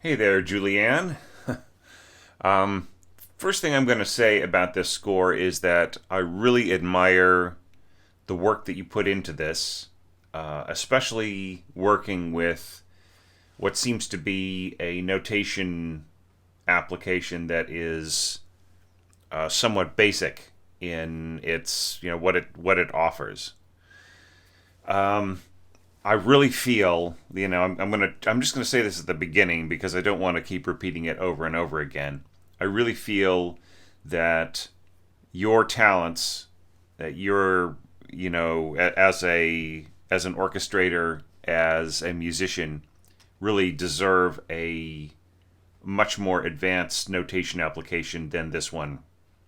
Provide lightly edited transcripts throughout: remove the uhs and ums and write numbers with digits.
Hey there, Julianne. um, First thing I'm going to say about this score is that I really admire the work that you put into this, especially working with what seems to be a notation application that is somewhat basic in its, what it offers. I really feel, I'm just gonna say this at the beginning because I don't want to keep repeating it over and over again. I really feel that your talents, that you're, as an orchestrator, as a musician, really deserve a much more advanced notation application than this one.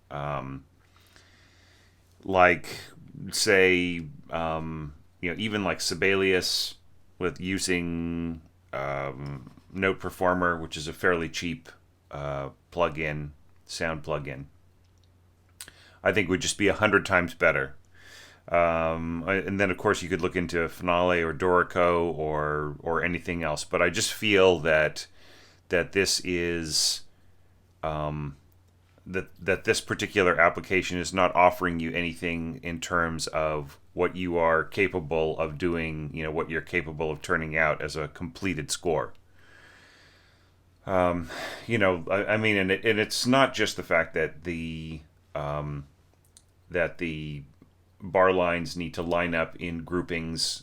Um, like, say, even like Sibelius with using Note Performer, which is a fairly cheap plugin, sound plugin, I think would just be 100 times better. And then, of course, you could look into Finale or Dorico or anything else. But I just feel that this is that this particular application is not offering you anything in terms of what you are capable of doing, what you're capable of turning out as a completed score. I mean, and it's not just the fact that the bar lines need to line up in groupings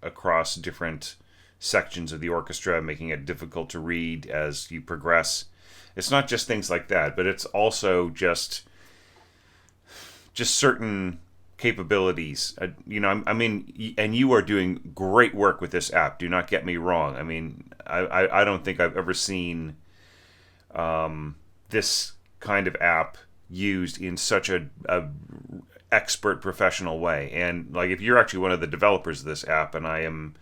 across different sections of the orchestra, making it difficult to read as you progress. It's not just things like that, but it's also just certain capabilities. I mean, and you are doing great work with this app. Do not get me wrong. I mean, I don't think I've ever seen this kind of app used in such a expert professional way. And like, if you're actually one of the developers of this app, and I am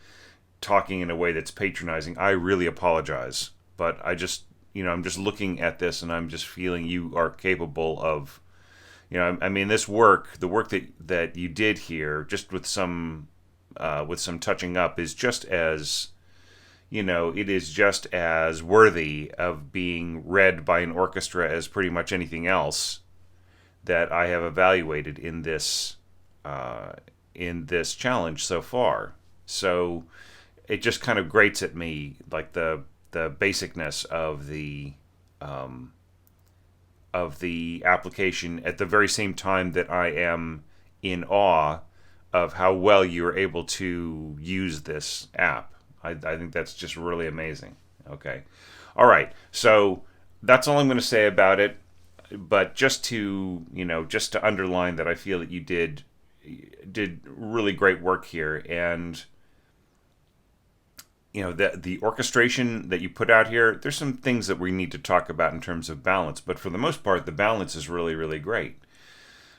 talking in a way that's patronizing, I really apologize. But I'm just looking at this and I'm just feeling you are capable of, I mean, the work that you did here, just with some touching up, is just as, it is just as worthy of being read by an orchestra as pretty much anything else that I have evaluated in this challenge so far. So it just kind of grates at me, like the basicness of the application, at the very same time that I am in awe of how well you're able to use this app. I think that's just really amazing. Okay. All right. So that's all I'm going to say about it. But just to underline that I feel that you did really great work here. And the orchestration that you put out here, there's some things that we need to talk about in terms of balance, but for the most part the balance is really, really great.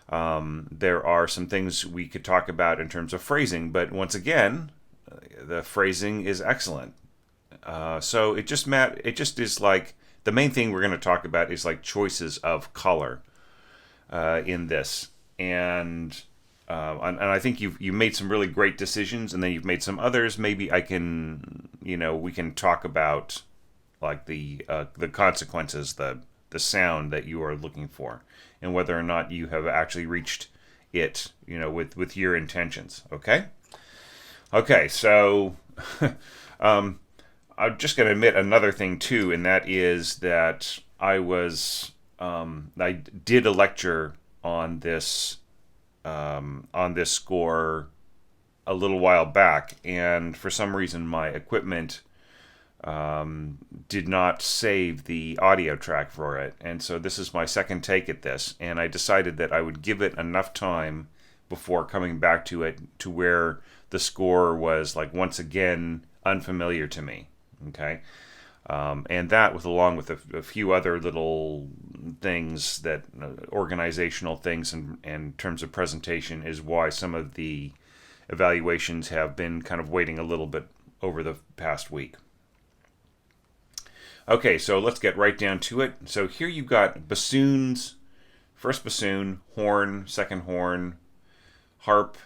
There are some things we could talk about in terms of phrasing, but once again, the phrasing is excellent. So it just is like, the main thing we're going to talk about is like choices of color in this. And I think you made some really great decisions, and then you've made some others. Maybe we can talk about like the consequences, the sound that you are looking for, and whether or not you have actually reached it, with your intentions. Okay. Okay. So, I'm just going to admit another thing too, and that is that I did a lecture on this score a little while back, and for some reason my equipment did not save the audio track for it, and so this is my second take at this, and I decided that I would give it enough time before coming back to it to where the score was like once again unfamiliar to me. Okay. And that, along with a few other little things, that organizational things and in terms of presentation, is why some of the evaluations have been kind of waiting a little bit over the past week. Okay, so let's get right down to it. So here you've got bassoons, first bassoon, horn, second horn, harp,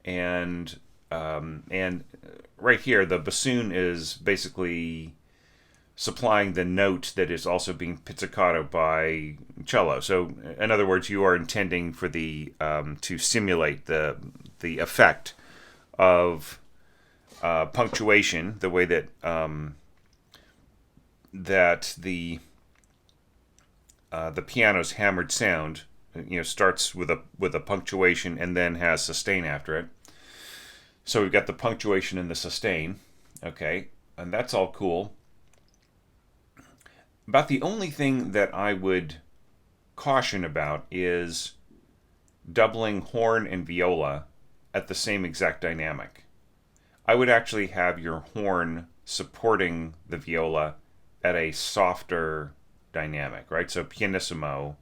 and right here the bassoon is basically supplying the note that is also being pizzicato by cello. So, in other words, you are intending for the to simulate the effect of punctuation, the way that that the piano's hammered sound, starts with a punctuation and then has sustain after it. So we've got the punctuation and the sustain, okay, and that's all cool. About the only thing that I would caution about is doubling horn and viola at the same exact dynamic. I would actually have your horn supporting the viola at a softer dynamic, right? So pianissimo.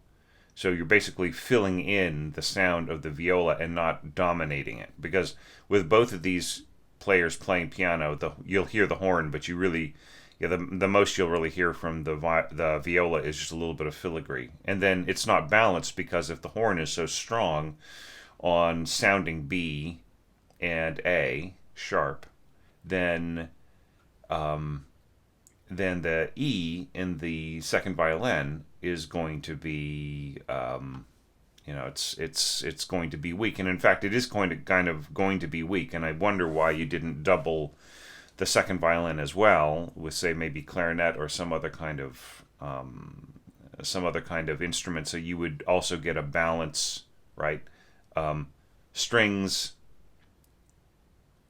So you're basically filling in the sound of the viola and not dominating it. Because with both of these players playing piano, you'll hear the horn, but you really, the most you'll really hear from the viola is just a little bit of filigree. And then it's not balanced because if the horn is so strong on sounding B and A sharp, then the E in the second violin is going to be, it's going to be weak, and in fact, it is going to be weak. And I wonder why you didn't double the second violin as well with, say, maybe clarinet or some other kind of instrument, so you would also get a balance, right? Strings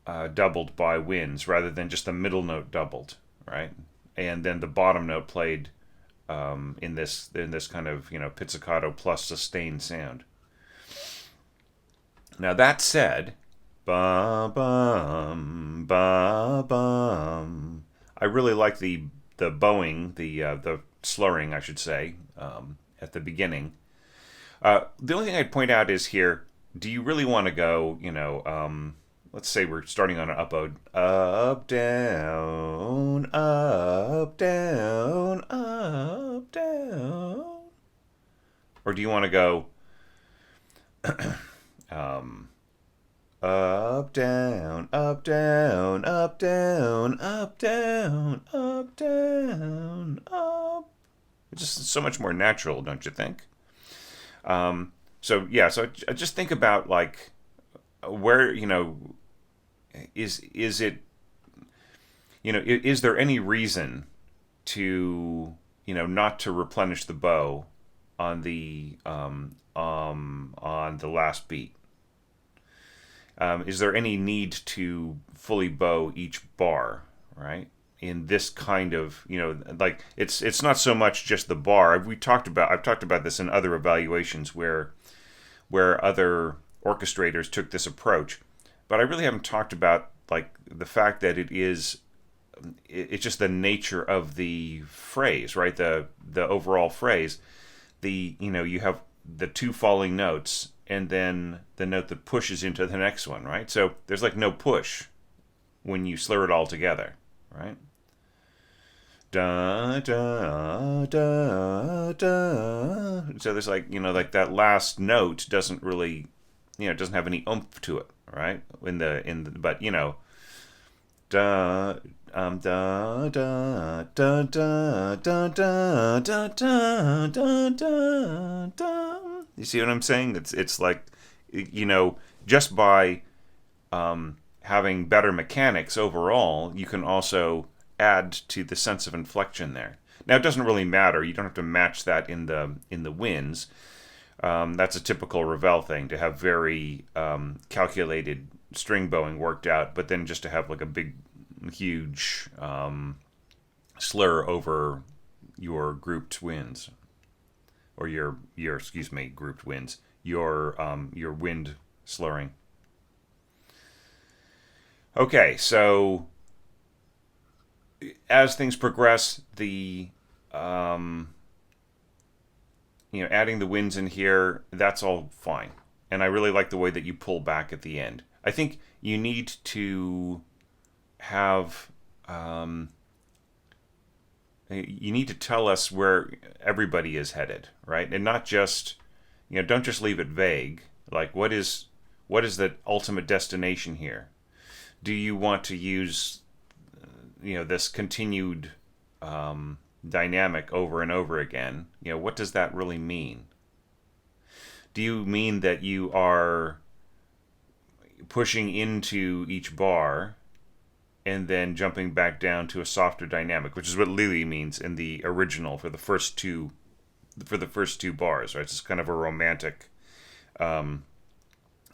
doubled by winds rather than just the middle note doubled, right? And then the bottom note played in this kind of pizzicato plus sustained sound. Now that said, ba bum ba bum, I really like the bowing, the slurring, I should say, at the beginning. The only thing I'd point out is here: do you really want to go, let's say we're starting on an up ode. Up, down, up, down, up, down. Or do you want to go up, down, up, down, up, down, up, down, up, down, up? It's just so much more natural, don't you think? So just think about, like, where, is it, is there any reason to, not to replenish the bow on the last beat? Is there any need to fully bow each bar, right? In this kind of, like, it's not so much just the bar. I've talked about this in other evaluations where other orchestrators took this approach, but I really haven't talked about, like, the fact that it's just the nature of the phrase, right? The overall phrase. You have the two falling notes and then the note that pushes into the next one, right? So there's like no push when you slur it all together, right? Da da da da. So there's like, like that last note doesn't really, doesn't have any oomph to it, right? But da da da da da da da da da da da. You see what I'm saying? It's like, just by having better mechanics overall, you can also add to the sense of inflection there. Now, it doesn't really matter. You don't have to match that in the winds. That's a typical Ravel thing, to have very calculated string bowing worked out, but then just to have like a big, huge slur over your grouped winds, or your grouped winds, your wind slurring. Okay, so as things progress, the adding the winds in here, that's all fine. And I really like the way that you pull back at the end. I think you need to have, you need to tell us where everybody is headed, right? And not just, don't just leave it vague. Like, what is the ultimate destination here? Do you want to use, this continued dynamic over and over again, what does that really mean? Do you mean that you are pushing into each bar and then jumping back down to a softer dynamic, which is what Lili means in the original for the first two bars, right? It's kind of a romantic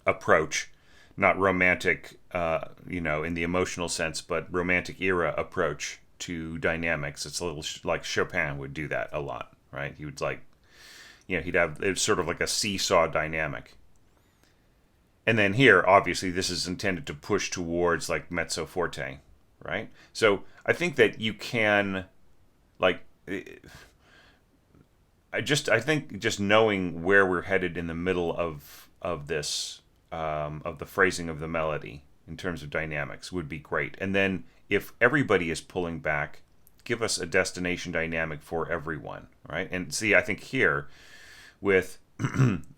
approach, not romantic, in the emotional sense, but romantic era approach to dynamics. It's a little like Chopin would do that a lot, right? He would he'd have, it's sort of like a seesaw dynamic. And then here, obviously, this is intended to push towards like mezzo forte, right? So I think that you can, like, I think just knowing where we're headed in the middle of this of the phrasing of the melody in terms of dynamics would be great. And then if everybody is pulling back, give us a destination dynamic for everyone, right? And see, I think here with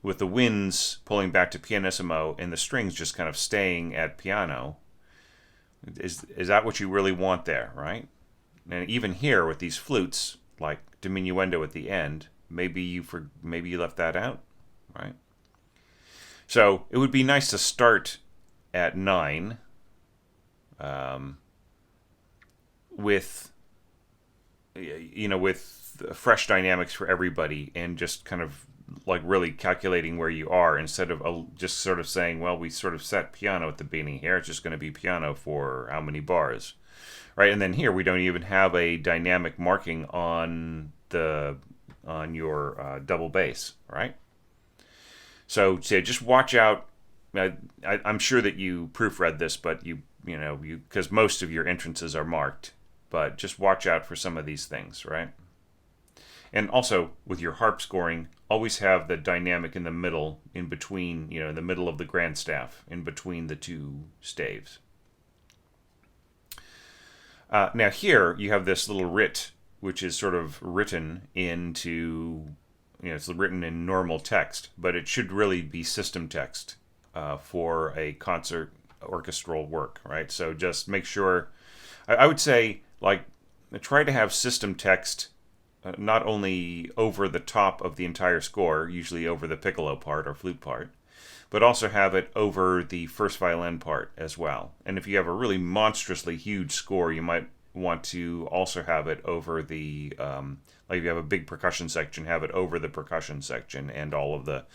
with the winds pulling back to pianissimo and the strings just kind of staying at piano, is that what you really want there, right? And even here with these flutes, like diminuendo at the end, maybe you left that out, right? So it would be nice to start at 9 with fresh dynamics for everybody, and just kind of like really calculating where you are, instead of just sort of saying, well, we sort of set piano at the beginning here, it's just going to be piano for how many bars, right? And then here we don't even have a dynamic marking on your double bass, right? So just watch out. I'm sure that you proofread this, but you because most of your entrances are marked, but just watch out for some of these things, right? And also with your harp scoring, always have the dynamic in the middle, in between, in the middle of the grand staff, in between the two staves. Now here you have this little writ, which is sort of written into, it's written in normal text, but it should really be system text for a concert orchestral work, right? So just make sure, I would say, like, try to have system text not only over the top of the entire score, usually over the piccolo part or flute part, but also have it over the first violin part as well. And if you have a really monstrously huge score, you might want to also have it over the, like if you have a big percussion section, have it over the percussion section and all of the,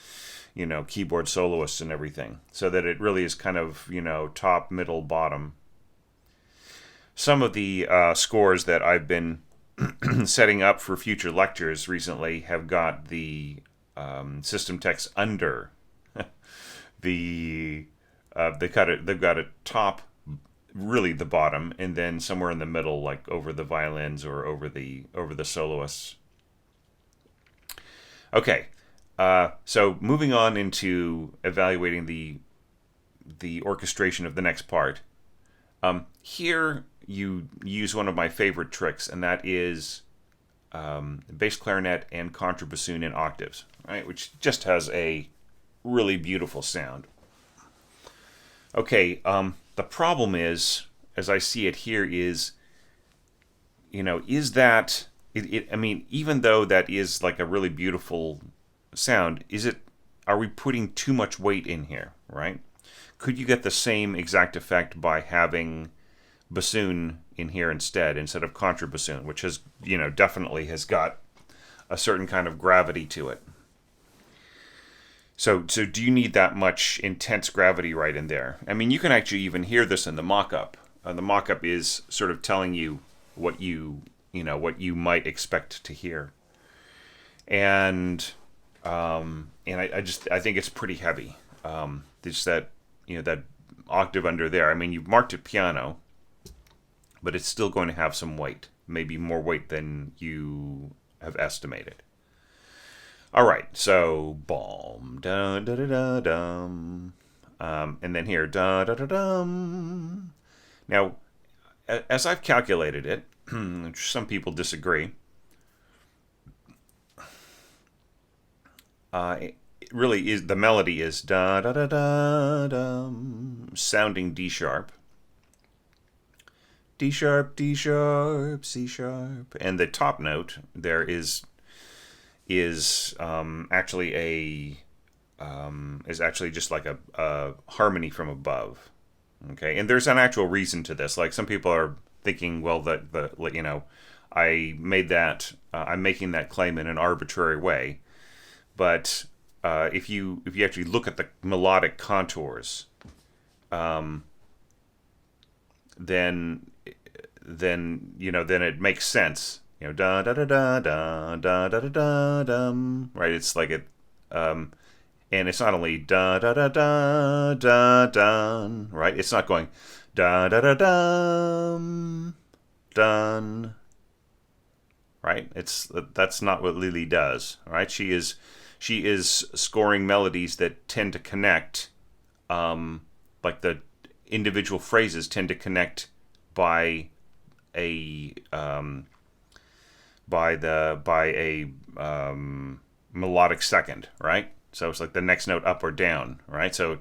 keyboard soloists and everything, so that it really is kind of, top, middle, bottom. Some of the scores that I've been setting up for future lectures recently have got the system text under they've got a top, really the bottom, and then somewhere in the middle, like over the violins or over the soloists. Okay, so moving on into evaluating the orchestration of the next part. Here you use one of my favorite tricks, and that is bass clarinet and contrabassoon in octaves, right? Which just has a really beautiful sound. Okay, the problem is, as I see it here, is that I mean, even though that is like a really beautiful sound, are we putting too much weight in here, right? Could you get the same exact effect by having bassoon in here instead of contrabassoon, which has, definitely has got a certain kind of gravity to it? So do you need that much intense gravity right in there? I mean, you can actually even hear this in the mock-up. The mock-up is sort of telling you what what you might expect to hear, and I think it's pretty heavy. Just that that octave under there. I mean, you've marked it piano, but it's still going to have some weight, maybe more weight than you have estimated. All right, so boom, da da da da dum, and then here da da da dum. Now, as I've calculated it, some people disagree. It really is, the melody is da da da da dum, sounding D sharp, D sharp, D sharp, C sharp, and the top note there is actually is actually just like a harmony from above. Okay, and there's an actual reason to this. Like some people are thinking, well, I'm making that claim in an arbitrary way, but if you actually look at the melodic contours, um, then then it makes sense. Da da da da da da da da da dum. Right? It's like it, and it's not only da da da da da dun. Right? It's not going da da da dum dun. Right? That's not what Lili does. Right? She is scoring melodies that tend to connect, like the individual phrases tend to connect by a melodic second, right? So it's like the next note up or down, right? So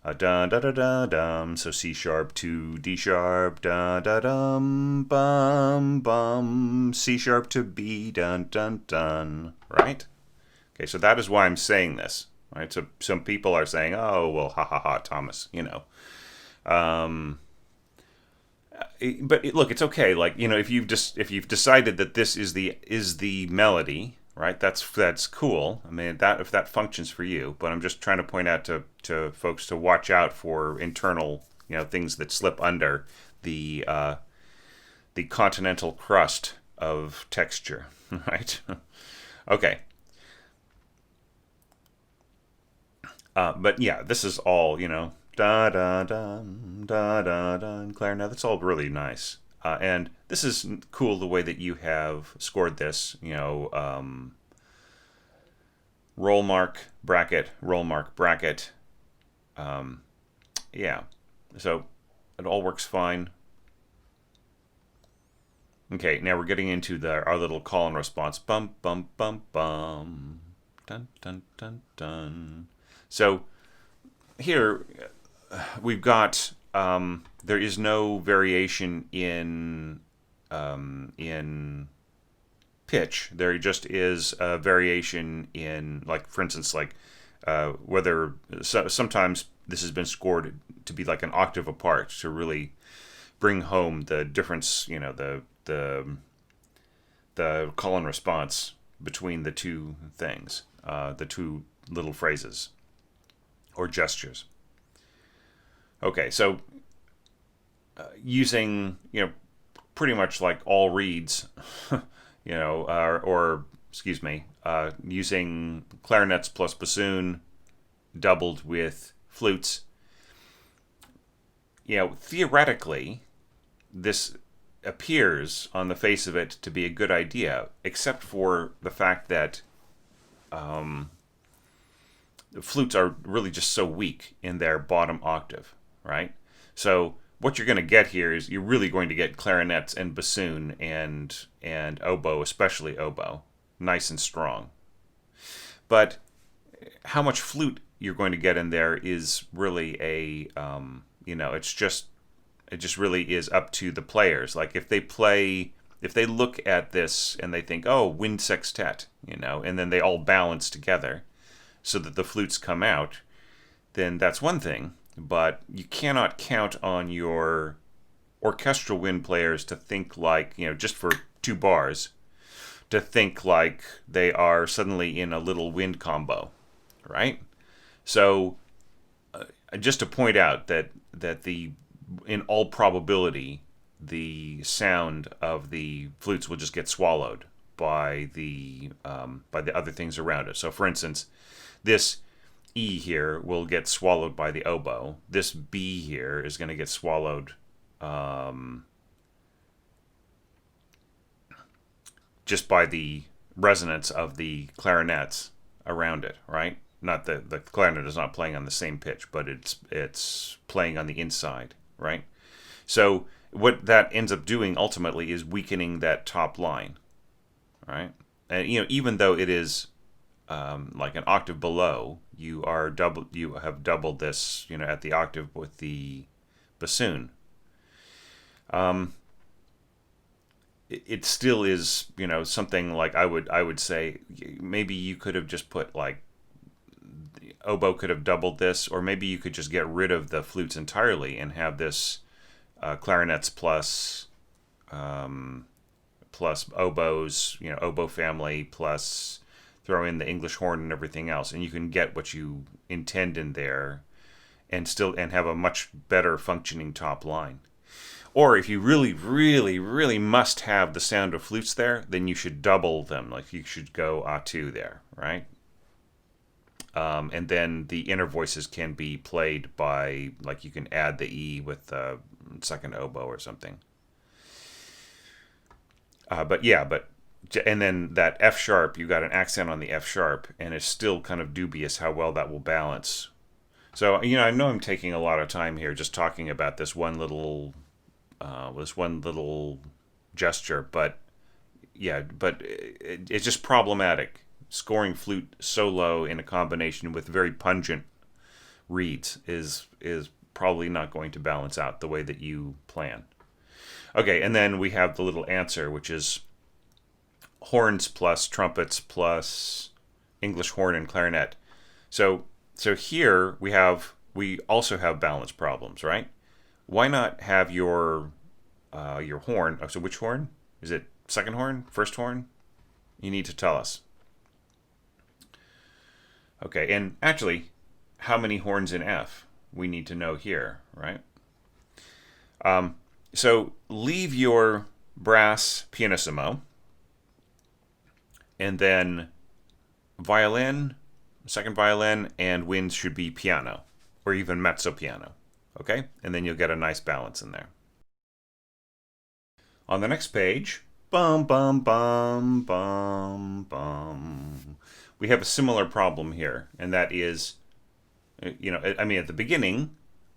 da da da da dum. So C sharp to D sharp, da da dum bum bum. C sharp to B, dun dun dun. Right? Okay, so that is why I'm saying this. Right? So some people are saying, "Oh, well, ha ha ha, Thomas," But look, it's okay. Like if you've decided that this is the melody, right? That's cool. I mean, that if that functions for you. But I'm just trying to point out to folks to watch out for internal things that slip under the continental crust of texture, right? Okay. But yeah, this is all da da da da da da clarinet. That's all really nice, and this is cool the way that you have scored this. Roll mark bracket, roll mark bracket. Yeah, so it all works fine. Okay, now we're getting into our little call and response. Bum bum bum bum. Dun dun dun dun. So here we've got there is no variation in pitch. There just is a variation in, like, for instance, like whether sometimes this has been scored to be like an octave apart to really bring home the difference. The call and response between the two things, the two little phrases or gestures. Okay, so using pretty much like all reeds, or excuse me, using clarinets plus bassoon doubled with flutes. Theoretically, this appears on the face of it to be a good idea, except for the fact that the flutes are really just so weak in their bottom octave, right? So what you're going to get here is you're really going to get clarinets and bassoon and oboe, especially oboe, nice and strong. But how much flute you're going to get in there is really it just really is up to the players. Like if they look at this and they think, oh, wind sextet, and then they all balance together so that the flutes come out, then that's one thing. But you cannot count on your orchestral wind players to think like, just for 2 bars, to think like they are suddenly in a little wind combo, right? So just to point out that in all probability, the sound of the flutes will just get swallowed by the other things around it. So, for instance, this E here will get swallowed by the oboe. This B here is going to get swallowed just by the resonance of the clarinets around it, right? Not the clarinet is not playing on the same pitch, but it's playing on the inside, right? So what that ends up doing ultimately is weakening that top line, right? And even though it is like an octave below, you have doubled this, at the octave with the bassoon. it still is, something like I would say maybe you could have just put like oboe could have doubled this, or maybe you could just get rid of the flutes entirely and have this clarinets plus oboes, oboe family plus throw in the English horn and everything else, and you can get what you intend in there, and have a much better functioning top line. Or if you really, really, really must have the sound of flutes there, then you should double them. Like you should go A2 there, right? And then the inner voices can be played by, like, you can add the E with the second oboe or something. And then that F sharp, you got an accent on the F sharp, and it's still kind of dubious how well that will balance. So, I know I'm taking a lot of time here just talking about this one little gesture, but it's just problematic. Scoring flute solo in a combination with very pungent reeds is probably not going to balance out the way that you plan. Okay, and then we have the little answer, which is horns plus trumpets plus English horn and clarinet. So here we also have balance problems, right? Why not have your horn? So which horn? Is it second horn? First horn? You need to tell us. Okay, and actually, how many horns in F? We need to know here, right? So leave your brass pianissimo, and then violin, second violin, and winds should be piano, or even mezzo piano. Okay, and then you'll get a nice balance in there. On the next page, bum bum bum bum bum, we have a similar problem here, and that is, at the beginning,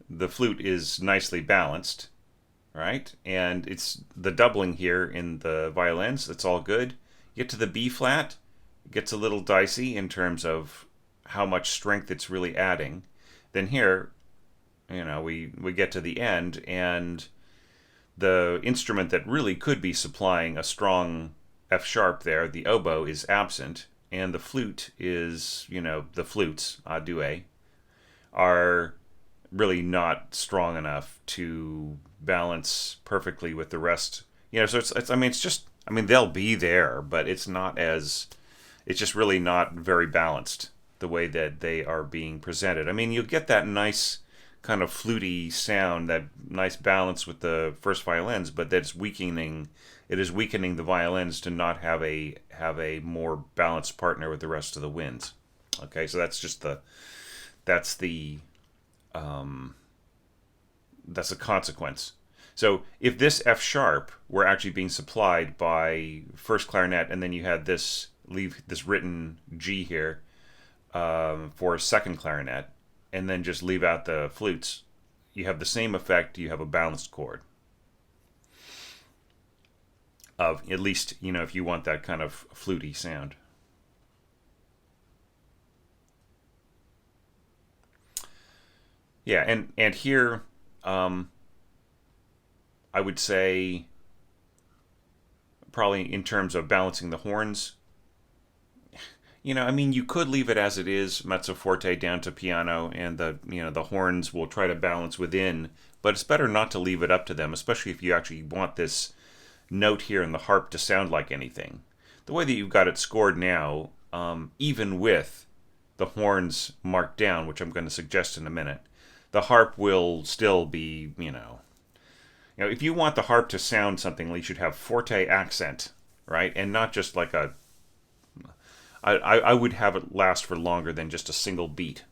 the flute is nicely balanced, right? And it's the doubling here in the violins, that's all good. You get to the B flat, it gets a little dicey in terms of how much strength it's really adding. Then here, we get to the end, and the instrument that really could be supplying a strong F sharp there, the oboe, is absent, and the flute is, the flutes, a duet, are really not strong enough to balance perfectly with the rest. So they'll be there, but it's just really not very balanced the way that they are being presented. You'll get that nice kind of fluty sound, that nice balance with the first violins, but that's weakening. It is weakening the violins to not have a more balanced partner with the rest of the winds. Okay, so that's a consequence. So if this F sharp were actually being supplied by first clarinet, and then you had leave this written G here for second clarinet, and then just leave out the flutes, you have the same effect. You have a balanced chord. Of at least, if you want that kind of fluty sound. Yeah, and here, I would say, probably in terms of balancing the horns, you could leave it as it is, mezzo forte down to piano, and the horns will try to balance within, but it's better not to leave it up to them, especially if you actually want this note here in the harp to sound like anything. The way that you've got it scored now, even with the horns marked down, which I'm going to suggest in a minute, the harp will still be, if you want the harp to sound something, you should have forte accent, right? And not just like I would have it last for longer than just a single beat.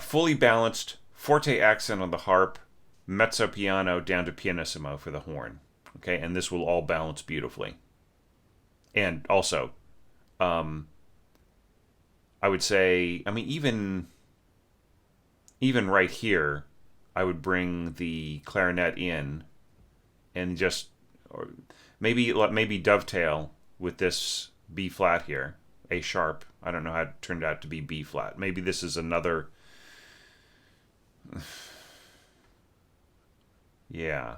Fully balanced, forte accent on the harp, mezzo piano down to pianissimo for the horn. Okay, and this will all balance beautifully. And also, I would say, even right here, I would bring the clarinet in, and just, or maybe dovetail with this B flat here, A sharp. I don't know how it turned out to be B flat. Maybe this is another. Yeah.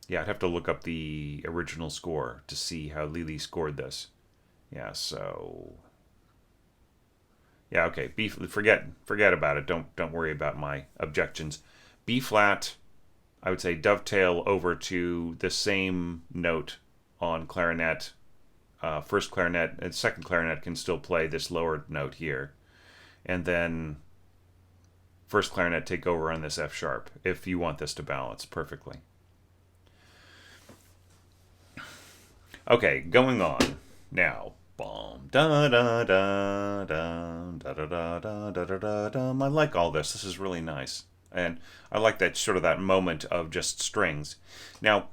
Yeah, I'd have to look up the original score to see how Lili scored this. Yeah, so yeah, okay. B forget about it. Don't worry about my objections. B flat, I would say dovetail over to the same note on clarinet. First clarinet and second clarinet can still play this lower note here, and then first clarinet take over on this F sharp if you want this to balance perfectly. Okay, going on now. Boom, da da da da da da da da da da da. I like all this. This is really nice, and I like that sort of that moment of just strings. Now,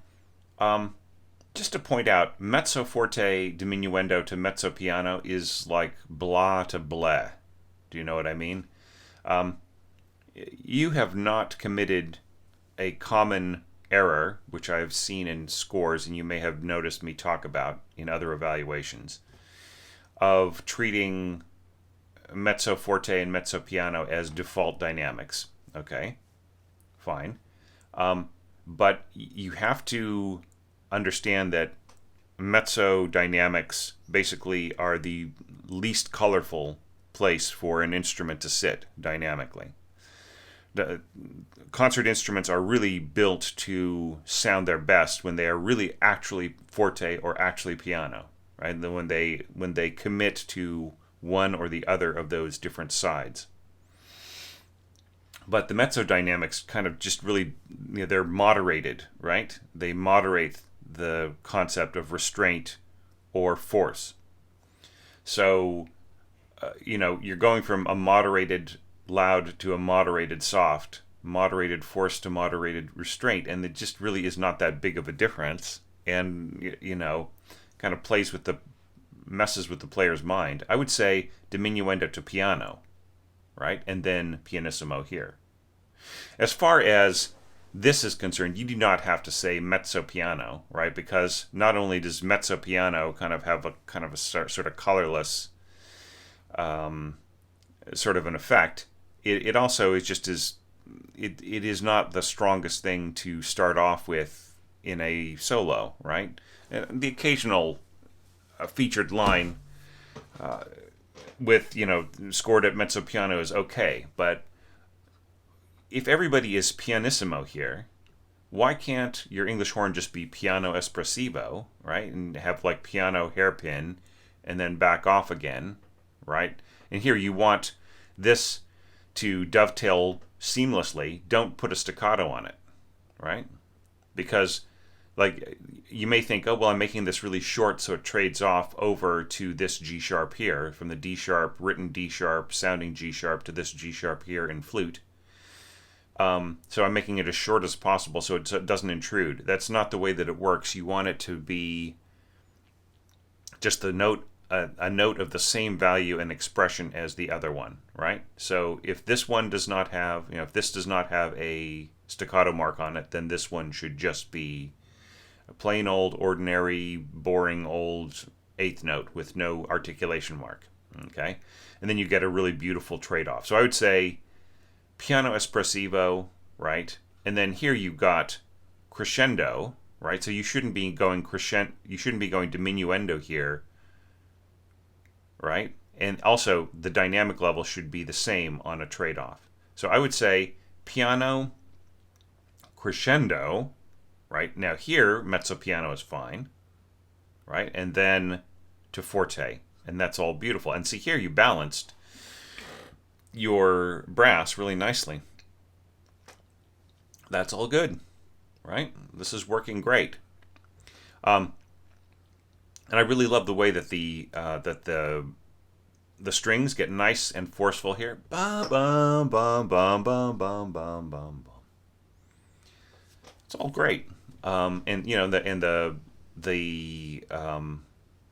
just to point out, mezzo forte diminuendo to mezzo piano is like blah to bleh. Do you know what I mean? Um, you have not committed a common error, which I've seen in scores, and you may have noticed me talk about in other evaluations, of treating mezzo forte and mezzo piano as default dynamics. Okay, fine. But you have to understand that mezzo dynamics basically are the least colorful place for an instrument to sit dynamically. The concert instruments are really built to sound their best when they are really actually forte or actually piano, right? And when they commit to one or the other of those different sides. But the mezzo dynamics kind of just really, they're moderated, right? They moderate the concept of restraint or force. So, you're going from a moderated loud to a moderated soft, moderated force to moderated restraint, and it just really is not that big of a difference, and kind of messes with the player's mind. I would say diminuendo to piano, right, and then pianissimo here. As far as this is concerned, you do not have to say mezzo piano, right, because not only does mezzo piano kind of have a sort of colorless sort of an effect, it also is just it is not the strongest thing to start off with in a solo, right? The occasional featured line with scored at mezzo piano is okay, but if everybody is pianissimo here, why can't your English horn just be piano espressivo, right, and have like piano hairpin and then back off again, right? And here you want this to dovetail seamlessly. Don't put a staccato on it, right? Because like you may think, oh well, I'm making this really short so it trades off over to this G sharp here, from the D sharp, written D sharp, sounding G sharp, to this G sharp here in flute. So I'm making it as short as possible so it doesn't intrude. That's not the way that it works. You want it to be just the note, a note of the same value and expression as the other one, right? So if this one does not have, if this does not have a staccato mark on it, then this one should just be a plain old, ordinary, boring old eighth note with no articulation mark, okay? And then you get a really beautiful trade-off. So I would say piano espressivo, right? And then here you've got crescendo, right? So you shouldn't be going crescendo, you shouldn't be going diminuendo here, right? And also the dynamic level should be the same on a trade-off. So I would say piano, crescendo, right? Now here mezzo piano is fine, right? And then to forte, and that's all beautiful. And see here you balanced your brass really nicely. That's all good, right? This is working great. And I really love the way that the strings get nice and forceful here. Bum bum bum bum bum bum bum bum. It's all great. And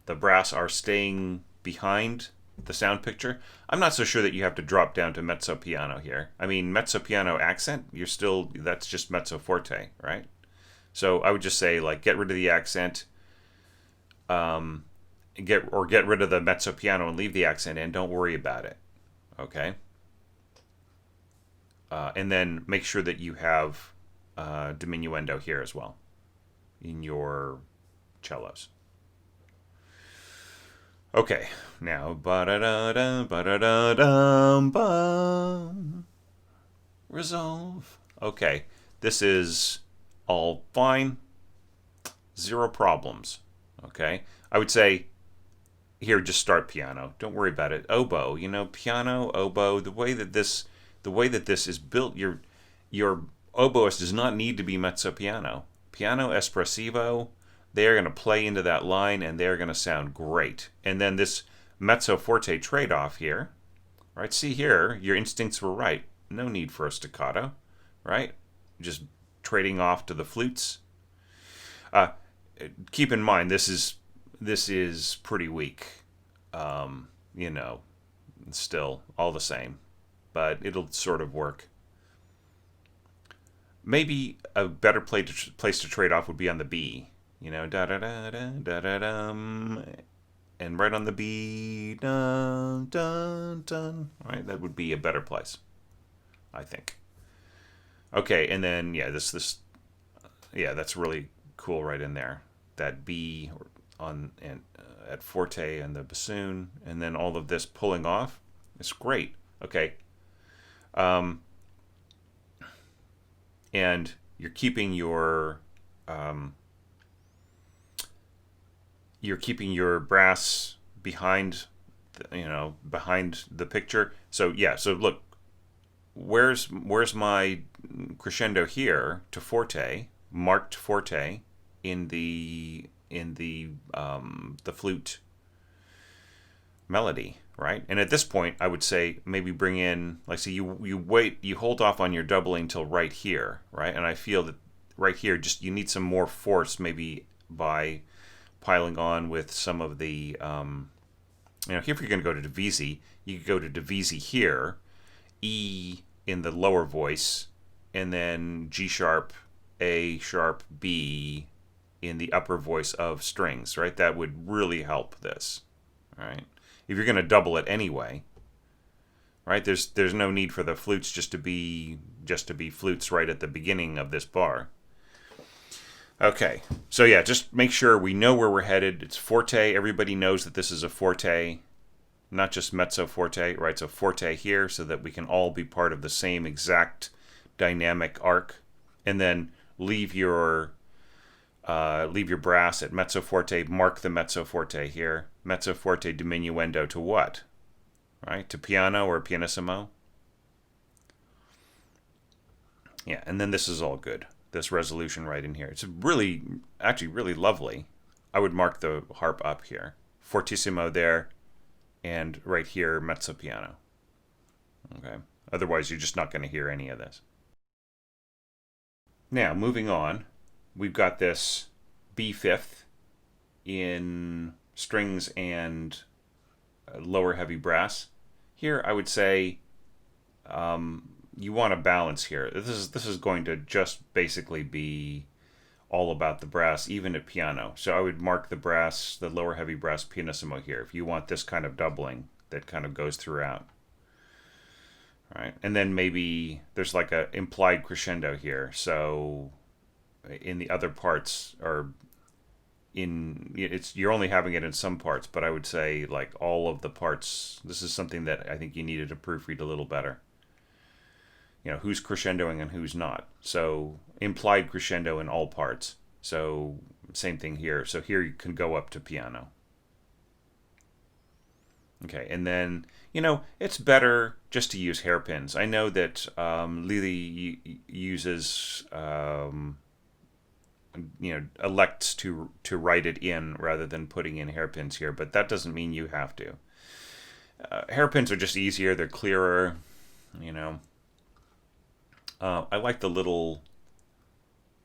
the brass are staying behind the sound picture. I'm not so sure that you have to drop down to mezzo piano here. I mean, mezzo piano accent, that's just mezzo forte, right? So I would just say, like, get rid of the accent, get rid of the mezzo piano and leave the accent in. Don't worry about it, okay? And then make sure that you have diminuendo here as well in your cellos. Okay, now ba-da-da-da, ba-da-da-da-ba. Resolve. Okay, this is all fine. Zero problems. Okay, I would say here just start piano. Don't worry about it. Oboe, piano, oboe. The way that this is built, your oboist does not need to be mezzo piano. Piano espressivo. They are going to play into that line and they're going to sound great. And then this mezzo forte trade-off here, right? See here, your instincts were right. No need for a staccato, right? Just trading off to the flutes. Keep in mind, this is pretty weak. Still all the same, but it'll sort of work. Maybe a better place to trade off would be on the B. Da da da da da da dum, and right on the B, dun dun dun. Right, that would be a better place, I think. Okay, and then that's really cool right in there. That B on and at forte and the bassoon, and then all of this pulling off. It's great. Okay, and you're keeping your brass behind the picture. So look, where's my crescendo here to forte, marked forte in the flute melody, right? And at this point I would say maybe bring in, like, so you hold off on your doubling till right here, right? And I feel that right here just you need some more force, maybe by piling on with some of the here if you're going to go to divisi, you could go to divisi here, E in the lower voice, and then G sharp, A sharp, B in the upper voice of strings, right? That would really help this, right? If you're going to double it anyway, right? There's no need for the flutes just to be flutes right at the beginning of this bar. Okay, so just make sure we know where we're headed. It's forte. Everybody knows that this is a forte, not just mezzo forte, right? So forte here, so that we can all be part of the same exact dynamic arc, and then leave your brass at mezzo forte. Mark the mezzo forte here. Mezzo forte diminuendo to what? Right? To piano or pianissimo. Yeah, and then this is all good. This resolution right in here. It's actually really lovely. I would mark the harp up here. Fortissimo there, and right here, mezzo piano. Okay. Otherwise, you're just not going to hear any of this. Now, moving on, we've got this B fifth in strings and lower heavy brass. Here, I would say you want a balance here. This is going to just basically be all about the brass, even at piano. So I would mark the brass, the lower heavy brass pianissimo here, if you want this kind of doubling that kind of goes throughout. All right, and then maybe there's like a implied crescendo here. So in the other parts, or you're only having it in some parts, but I would say like all of the parts. This is something that I think you needed to proofread a little better. Who's crescendoing and who's not. So implied crescendo in all parts. So same thing here. So here you can go up to piano. Okay, and then, it's better just to use hairpins. I know that Lili uses, elects to write it in rather than putting in hairpins here, but that doesn't mean you have to. Hairpins are just easier. They're clearer, I like the little,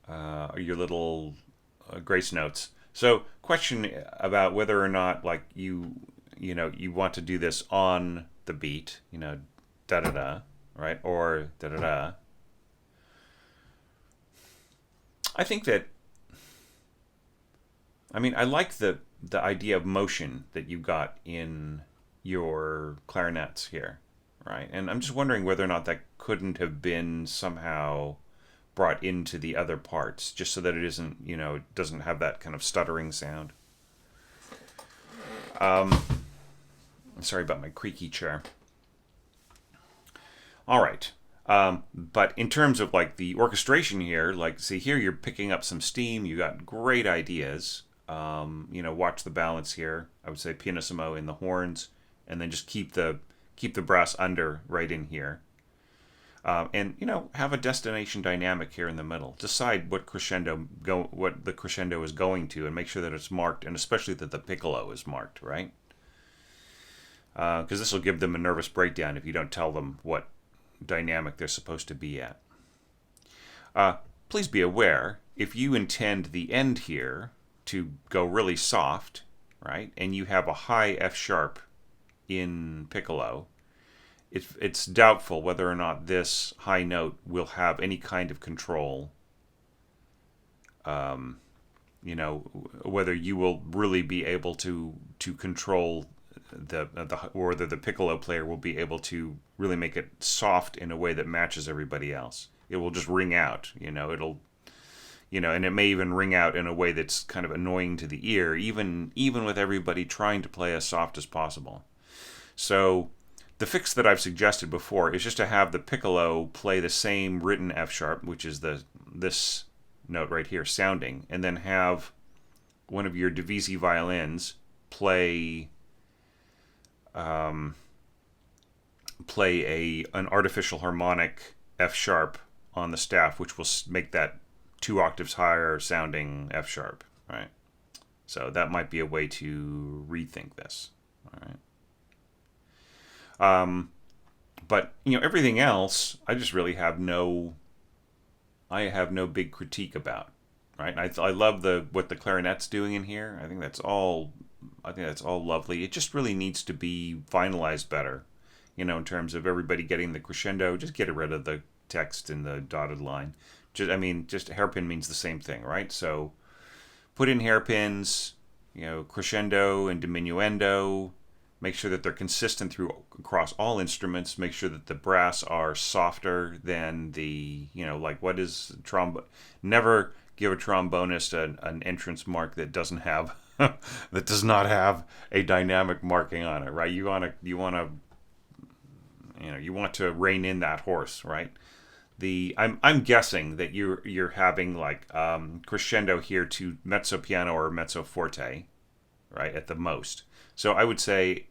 your little grace notes. So, question about whether or not, like, you want to do this on the beat, da da da, right, or da da da. I think that, I like the idea of motion that you got in your clarinets here, right? And I'm just wondering whether or not that couldn't have been somehow brought into the other parts, just so that it isn't, it doesn't have that kind of stuttering sound. Sorry about my creaky chair. All right. But in terms of like the orchestration here, like see here, you're picking up some steam. You got great ideas. Watch the balance here. I would say pianissimo in the horns, and then just keep the brass under right in here. And have a destination dynamic here in the middle. Decide what the crescendo is going to, and make sure that it's marked, and especially that the piccolo is marked, right? Because this will give them a nervous breakdown if you don't tell them what dynamic they're supposed to be at. Please be aware, if you intend the end here to go really soft, right, and you have a high F sharp in piccolo, it's doubtful whether or not this high note will have any kind of control. Whether you will really be able to control or whether the piccolo player will be able to really make it soft in a way that matches everybody else. It will just ring out, it'll, and it may even ring out in a way that's kind of annoying to the ear, even with everybody trying to play as soft as possible. So the fix that I've suggested before is just to have the piccolo play the same written F sharp, which is this note right here, sounding, and then have one of your Divisi violins play an artificial harmonic F sharp on the staff, which will make that 2 octaves higher sounding F sharp, right? So that might be a way to rethink this, all right? But everything else, I just really have no big critique about, right? I love what the clarinet's doing in here. I think that's all lovely. It just really needs to be finalized better, in terms of everybody getting the crescendo. Just get rid of the text in the dotted line. Just hairpin means the same thing, right? So put in hairpins, crescendo and diminuendo. Make sure that they're consistent across all instruments. Make sure that the brass are softer than the, what is trombone? Never give a trombonist an entrance mark that doesn't have that does not have a dynamic marking on it, right? You want to rein in that horse, right? I'm guessing that you're having like crescendo here to mezzo piano or mezzo forte, right, at the most. So I would say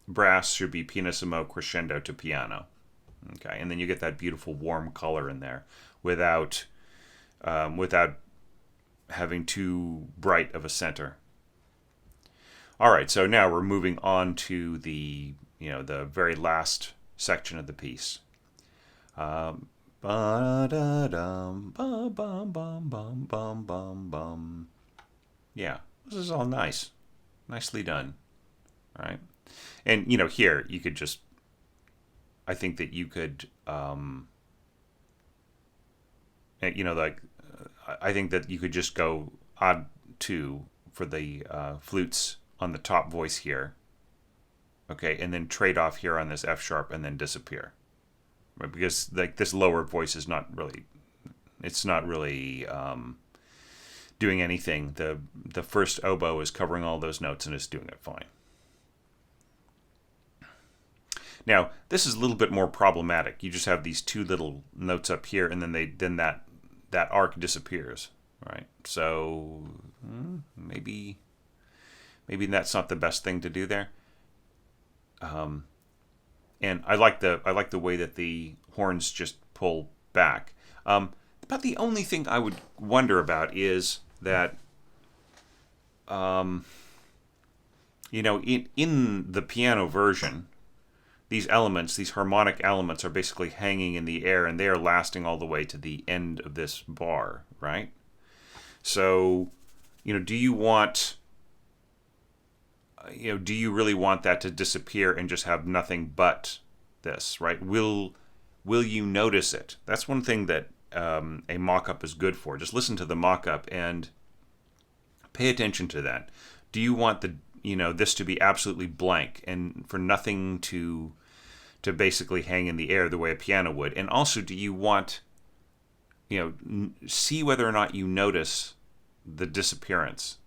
brass should be pianissimo crescendo to piano, okay, and then you get that beautiful warm color in there without having too bright of a center. All right, so now we're moving on to the very last section of the piece. Yeah, this is all nicely done. All right, and here you could just, I think that you could, I think that you could just go odd 2 for the flutes on the top voice here, okay, and then trade off here on this F sharp and then disappear, right? Because like this lower voice is not really doing anything. The first oboe is covering all those notes and is doing it fine. Now this is a little bit more problematic. You just have these 2 little notes up here, and then that arc disappears, right? So maybe that's not the best thing to do there. And I like the way that the horns just pull back. But the only thing I would wonder about is that, in the piano version, these harmonic elements are basically hanging in the air, and they are lasting all the way to the end of this bar, right? So, do you really want that to disappear and just have nothing but this, right? Will you notice it? That's one thing that a mock-up is good for. Just listen to the mock-up and pay attention to that. Do you want this to be absolutely blank and for nothing to to basically hang in the air the way a piano would? And also, do you want, see whether or not you notice the disappearance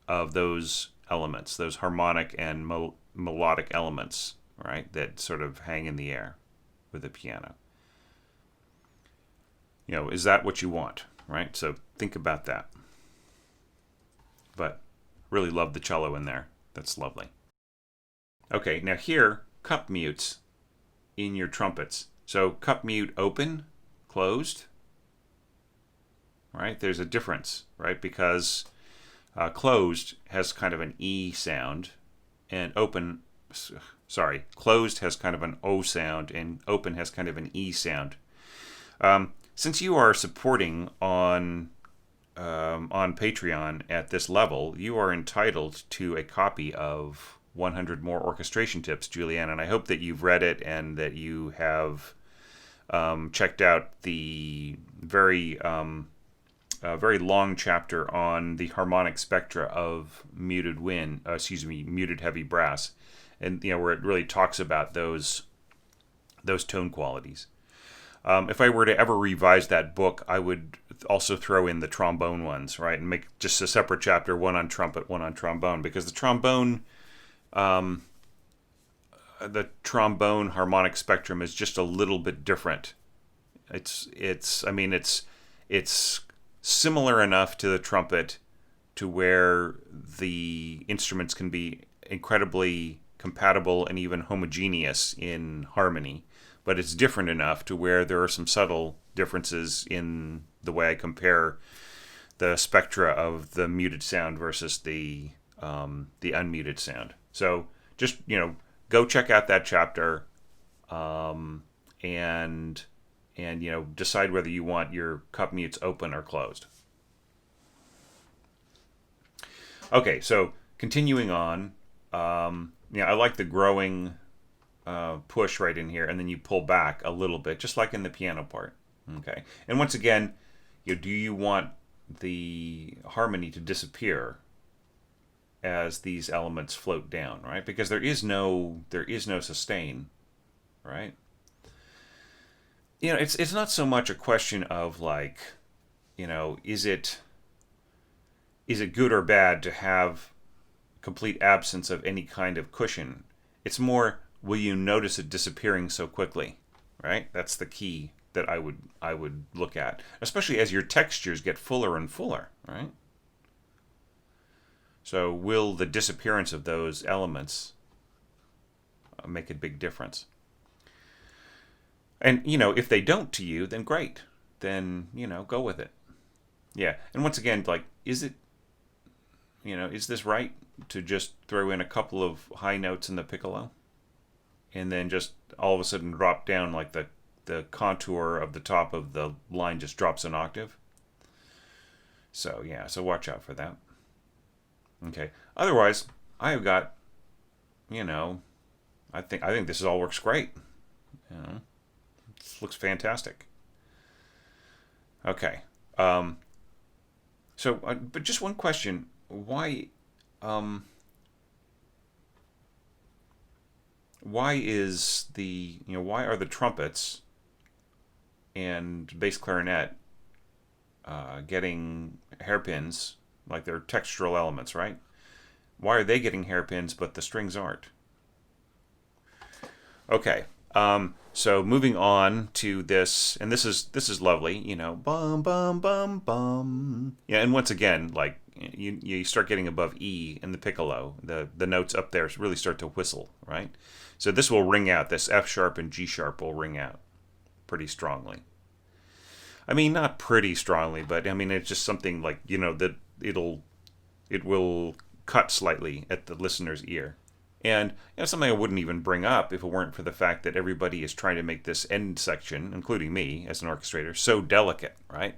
of those elements, those harmonic and melodic elements, right, that sort of hang in the air with a piano. Is that what you want, right? So think about that. But really love the cello in there. That's lovely. Okay, now here, cup mutes in your trumpets. So cup mute open, closed, right? There's a difference, right? Because closed has kind of an E sound, and closed has kind of an O sound, and open has kind of an E sound. Since you are supporting on Patreon at this level, you are entitled to a copy of 100 More Orchestration Tips, Julianne, and I hope that you've read it and that you have checked out the very long chapter on the harmonic spectra of muted heavy brass, and where it really talks about those tone qualities. If I were to ever revise that book, I would also throw in the trombone ones, right, and make just a separate chapter, one on trumpet, one on trombone, because the trombone harmonic spectrum is just a little bit different. It's similar enough to the trumpet to where the instruments can be incredibly compatible and even homogeneous in harmony, but it's different enough to where there are some subtle differences in the way I compare the spectra of the muted sound versus the unmuted sound. So just go check out that chapter, and decide whether you want your cup mutes open or closed. Okay, so continuing on, I like the growing push right in here, and then you pull back a little bit, just like in the piano part. Okay, and once again, do you want the harmony to disappear as these elements float down, right? Because there is no sustain, right? It's not so much a question of like, is it good or bad to have complete absence of any kind of cushion? It's more, will you notice it disappearing so quickly, right? That's the key that I would look at, especially as your textures get fuller and fuller, right? So will the disappearance of those elements make a big difference? And, if they don't to you, then great. Then, go with it. Yeah. And once again, like, is this right to just throw in a couple of high notes in the piccolo and then just all of a sudden drop down, like the contour of the top of the line just drops an octave? So, yeah, so watch out for that. Okay. Otherwise, I have got, I think this all works great. This looks fantastic. Okay. So, but just one question: why is why are the trumpets and bass clarinet getting hairpins? Like they're textural elements, right? Why are they getting hairpins but the strings aren't? Okay. So moving on to this, and this is lovely, bum bum bum bum. Yeah, and once again, like you start getting above E in the piccolo, the notes up there really start to whistle, right? So this will ring out. This F sharp and G sharp will ring out pretty strongly. I mean, not pretty strongly, but I mean it's just something like that it will cut slightly at the listener's ear. And something I wouldn't even bring up if it weren't for the fact that everybody is trying to make this end section, including me as an orchestrator, so delicate, right?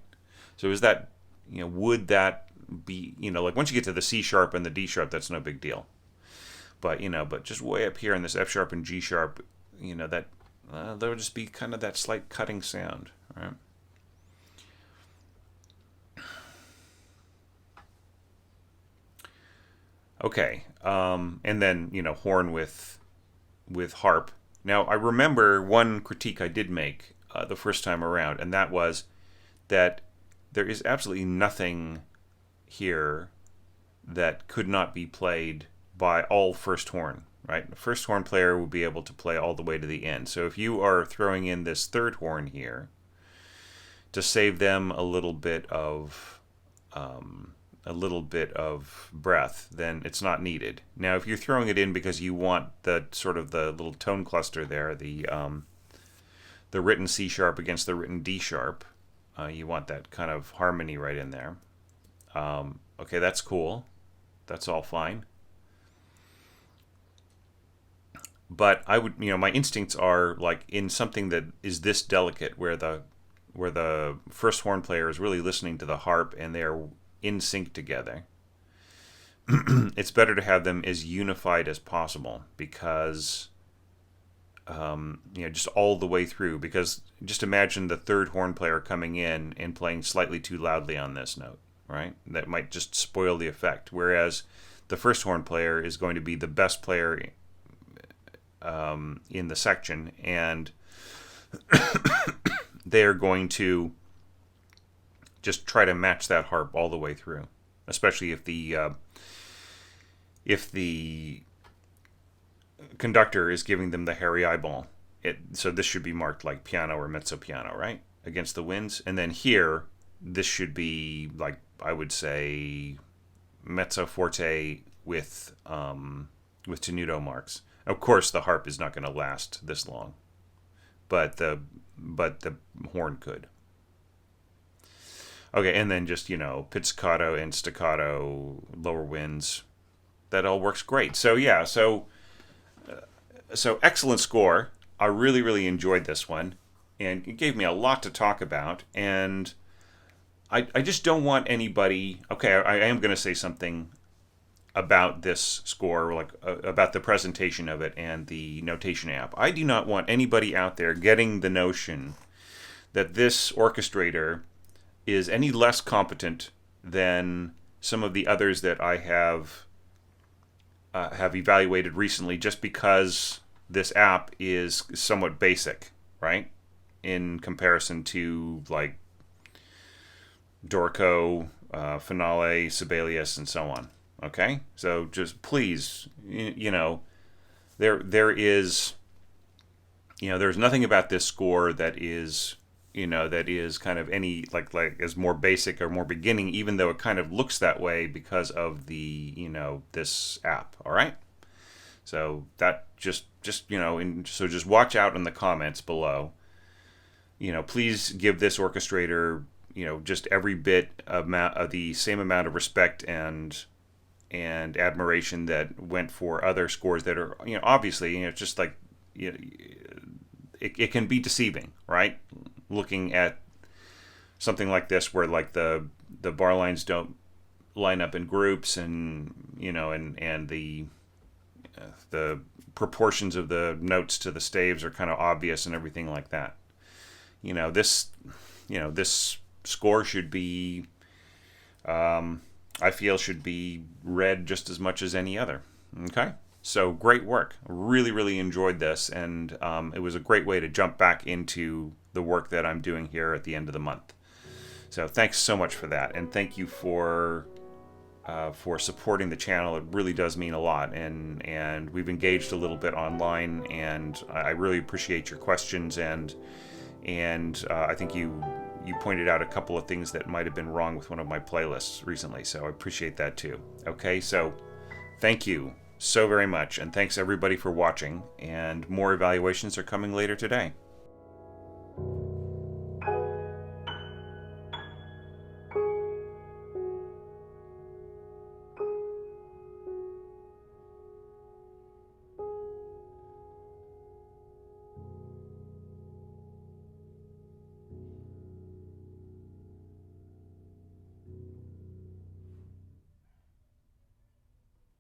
So is that, would that be, like once you get to the C sharp and the D sharp, that's no big deal. But, but just way up here in this F sharp and G sharp, that there would just be kind of that slight cutting sound, right? Okay, and then horn with harp. Now, I remember one critique I did make the first time around, and that was that there is absolutely nothing here that could not be played by all first horn, right? The first horn player will be able to play all the way to the end. So if you are throwing in this third horn here to save them a little bit of breath, then it's not needed. Now, if you're throwing it in because you want the sort of the little tone cluster there, the written C sharp against the written D sharp, you want that kind of harmony right in there. Okay, that's cool. That's all fine. But I would, my instincts are like in something that is this delicate, where the first horn player is really listening to the harp and they're in sync together. It's better to have them as unified as possible, because just all the way through. Because just imagine the third horn player coming in and playing slightly too loudly on this note, right? That might just spoil the effect. Whereas the first horn player is going to be the best player in the section, and they're going to just try to match that harp all the way through, especially if the conductor is giving them the hairy eyeball. So this should be marked like piano or mezzo piano, right, against the winds. And then here, this should be like, I would say, mezzo forte with tenuto marks. Of course, the harp is not going to last this long, but the horn could. Okay, and then just, pizzicato and staccato, lower winds. That all works great. So yeah, so excellent score. I really, really enjoyed this one, and it gave me a lot to talk about. And I just don't want anybody. Okay, I am going to say something about this score, like about the presentation of it and the notation app. I do not want anybody out there getting the notion that this orchestrator is any less competent than some of the others that I have evaluated recently, just because this app is somewhat basic, right? In comparison to like Dorico, Finale, Sibelius, and so on. Okay, so just please, there is, there's nothing about this score that is, that is kind of any like is more basic or more beginning, even though it kind of looks that way because of the, this app. All right, so that just so just watch out in the comments below. Please give this orchestrator, just every bit of the same amount of respect and admiration that went for other scores that are, obviously, it's just like, it can be deceiving, right? Looking at something like this, where like the bar lines don't line up in groups, and and the proportions of the notes to the staves are kind of obvious and everything like that. This score should be, I feel, should be read just as much as any other. Okay, so great work. Really, really enjoyed this, and it was a great way to jump back into the work that I'm doing here at the end of the month. So thanks so much for that, and thank you for supporting the channel. It really does mean a lot, and we've engaged a little bit online, and I really appreciate your questions, and I think you pointed out a couple of things that might have been wrong with one of my playlists recently, so I appreciate that too. Okay, so thank you so very much, and thanks everybody for watching, and more evaluations are coming later today.